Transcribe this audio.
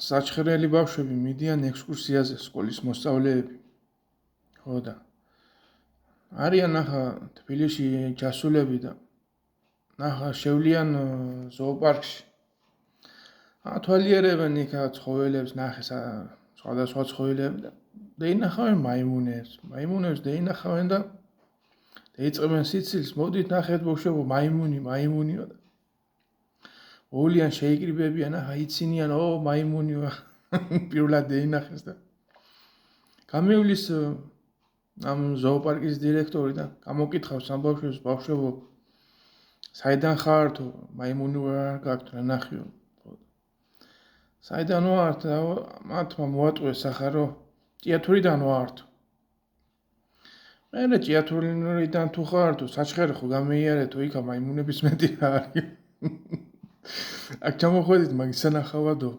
საჩხერელი ბავშვები მიდიან ექსკურსიაზე სკოლის მოსწავლეები. ხო და არიან ახლა თბილისში ჯასულები და ახლა შევლიან ზოოპარკში. ათვალიერებენ იქ ცხოველებს, ნახეს სხვადასხვა ცხოველები და დაინახავენ მაიმუნებს დაინახავენ და დაიწყებენ სიცილს, მოდით ნახეთ ბავშვებო, მაიმუნიო და ოვლიან შეიკრიბებიან, იცინიან, მაიმუნიო, პირველად დაინახეს და გამივლის ამ ზოოპარკის დირექტორი და გამოკითხავს ამ ბავშვებს, ბავშვებო, საიდან ხართ, მაიმუნი არ გაქვთ, რა ნახიო. საიდან ვართ? მათმა მოატყუეს სახარო, ჭიათურიდან ვართ. მე ჭიათურიდან თუ ხართ, საჩხერე ხო გამეიარეთო, იქა მაიმუნების მეტი რა არის. აქ ჩამოხვედით, მაგის სანახავადო.